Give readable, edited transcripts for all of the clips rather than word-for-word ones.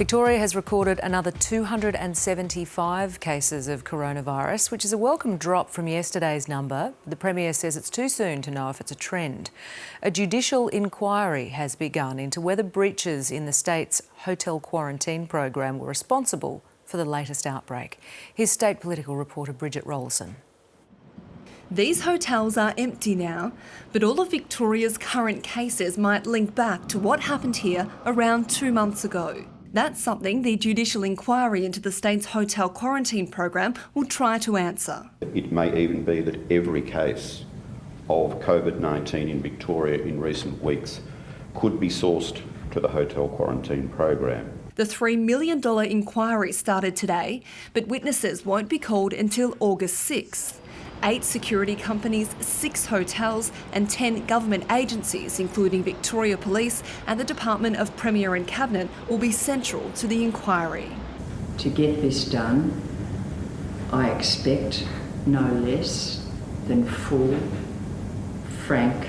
Victoria has recorded another 275 cases of coronavirus, which is a welcome drop from yesterday's number. The Premier says it's too soon to know if it's a trend. A judicial inquiry has begun into whether breaches in the state's hotel quarantine program were responsible for the latest outbreak. Here's state political reporter Bridget Rollason. These hotels are empty now, but all of Victoria's current cases might link back to what happened here around 2 months ago. That's something the judicial inquiry into the state's hotel quarantine program will try to answer. It may even be that every case of COVID-19 in Victoria in recent weeks could be sourced to the hotel quarantine program. The $3 million inquiry started today, but witnesses won't be called until August 6th. 8 security companies, 6 hotels and 10 government agencies, including Victoria Police and the Department of Premier and Cabinet, will be central to the inquiry. To get this done, I expect no less than full, frank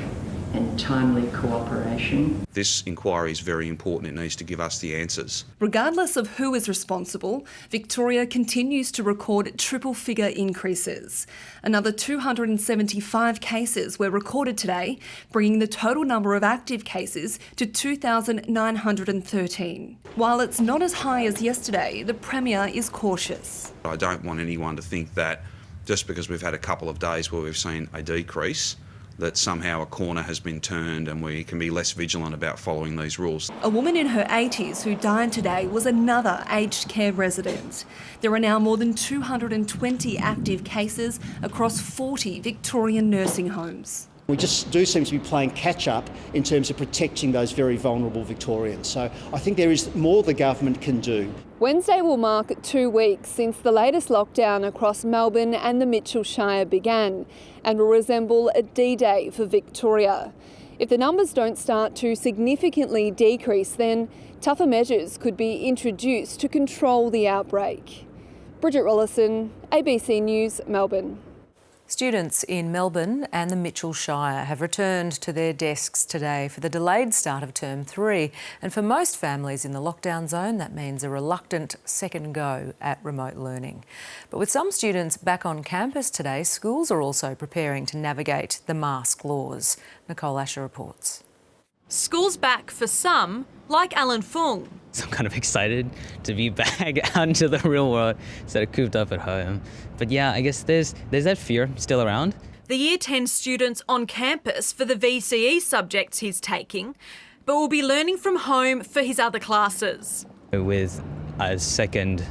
and timely cooperation. This inquiry is very important. It needs to give us the answers. Regardless of who is responsible, Victoria continues to record triple-figure increases. Another 275 cases were recorded today, bringing the total number of active cases to 2,913. While it's not as high as yesterday, the Premier is cautious. I don't want anyone to think that just because we've had a couple of days where we've seen a decrease, that somehow a corner has been turned and we can be less vigilant about following these rules. A woman in her 80s who died today was another aged care resident. There are now more than 220 active cases across 40 Victorian nursing homes. We just do seem to be playing catch-up in terms of protecting those very vulnerable Victorians. So I think there is more the government can do. Wednesday will mark 2 weeks since the latest lockdown across Melbourne and the Mitchell Shire began, and will resemble a D-Day for Victoria. If the numbers don't start to significantly decrease, then tougher measures could be introduced to control the outbreak. Bridget Rollason, ABC News, Melbourne. Students in Melbourne and the Mitchell Shire have returned to their desks today for the delayed start of Term 3. And for most families in the lockdown zone, that means a reluctant second go at remote learning. But with some students back on campus today, schools are also preparing to navigate the mask laws. Nicole Asher reports. School's back for some, like Alan Fung. So I'm kind of excited to be back out into the real world instead of cooped up at home. But yeah, I guess there's that fear still around. The Year 10 students on campus for the VCE subjects he's taking, but will be learning from home for his other classes. With a second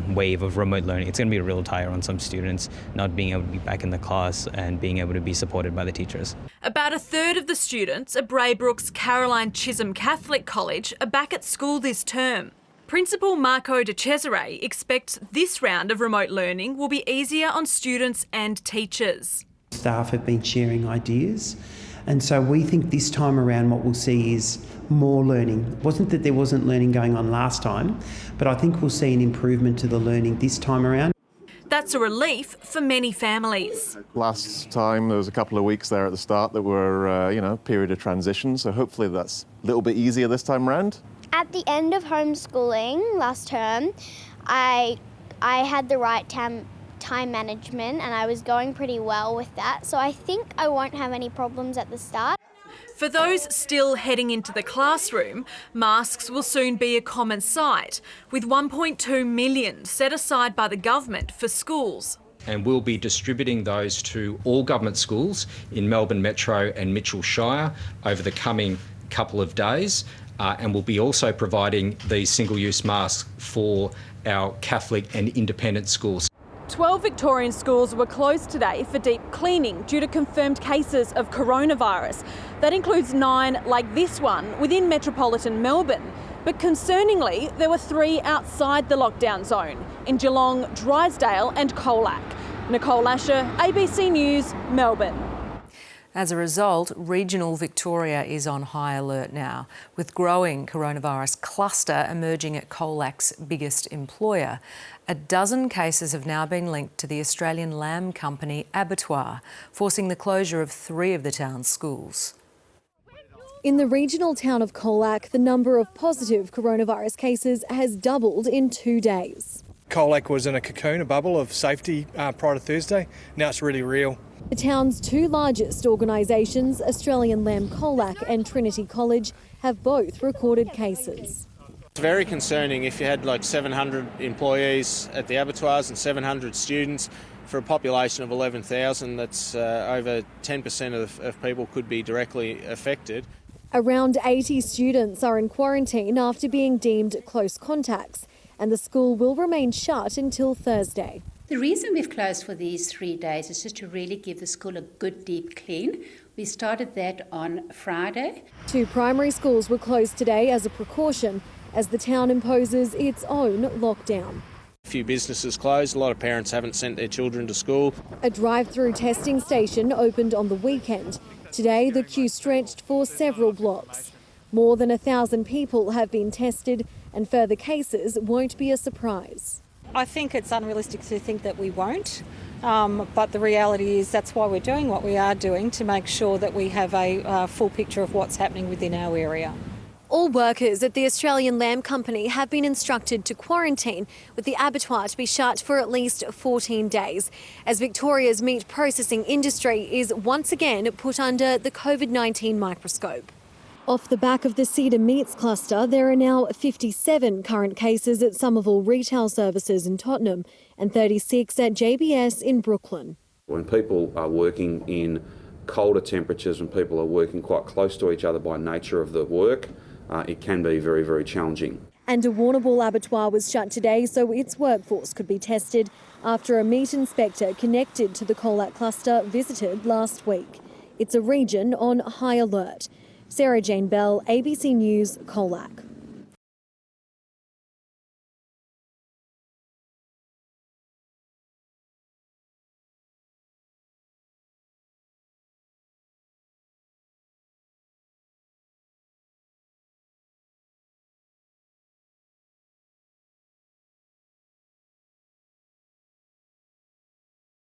wave of remote learning, it's going to be a real tire on some students not being able to be back in the class and being able to be supported by the teachers. About a third of the students at Braybrook's Caroline Chisholm Catholic College are back at school this term. Principal Marco De Cesare expects this round of remote learning will be easier on students and teachers. Staff have been sharing ideas, and so we think this time around what we'll see is more learning. It wasn't that there wasn't learning going on last time, but I think we'll see an improvement to the learning this time around. That's a relief for many families. Last time there was a couple of weeks there at the start that were, period of transition, so hopefully that's a little bit easier this time around. At the end of homeschooling last term, I had the right time management and I was going pretty well with that, so I think I won't have any problems at the start. For those still heading into the classroom, masks will soon be a common sight, with $1.2 million set aside by the government for schools. And we'll be distributing those to all government schools in Melbourne Metro and Mitchell Shire over the coming couple of days. And we'll be also providing these single-use masks for our Catholic and independent schools. 12 Victorian schools were closed today for deep cleaning due to confirmed cases of coronavirus. That includes 9 like this one within metropolitan Melbourne. But concerningly, there were 3 outside the lockdown zone in Geelong, Drysdale and Colac. Nicole Asher, ABC News, Melbourne. As a result, regional Victoria is on high alert now, with growing coronavirus cluster emerging at Colac's biggest employer. A dozen cases have now been linked to the Australian lamb company Abattoir, forcing the closure of 3 of the town's schools. In the regional town of Colac, the number of positive coronavirus cases has doubled in 2 days. Colac was in a cocoon, a bubble of safety prior to Thursday. Now it's really real. The town's two largest organisations, Australian Lamb Colac and Trinity College, have both recorded cases. It's very concerning if you had like 700 employees at the abattoirs and 700 students for a population of 11,000. That's over 10% of people could be directly affected. Around 80 students are in quarantine after being deemed close contacts, and the school will remain shut until Thursday. The reason we've closed for these 3 days is just to really give the school a good deep clean. We started that on Friday. 2 primary schools were closed today as a precaution as the town imposes its own lockdown. A few businesses closed, a lot of parents haven't sent their children to school. A drive-through testing station opened on the weekend. Today the queue stretched for several blocks. More than 1,000 people have been tested and further cases won't be a surprise. I think it's unrealistic to think that we won't, but the reality is that's why we're doing what we are doing, to make sure that we have a full picture of what's happening within our area. All workers at the Australian Lamb Company have been instructed to quarantine, with the abattoir to be shut for at least 14 days, as Victoria's meat processing industry is once again put under the COVID-19 microscope. Off the back of the Cedar Meats cluster, there are now 57 current cases at Somerville Retail Services in Tottenham and 36 at JBS in Brooklyn. When people are working in colder temperatures, when people are working quite close to each other by nature of the work, it can be very, very challenging. And a Warrnambool abattoir was shut today so its workforce could be tested after a meat inspector connected to the Colac cluster visited last week. It's a region on high alert. Sarah Jane Bell, ABC News, Colac.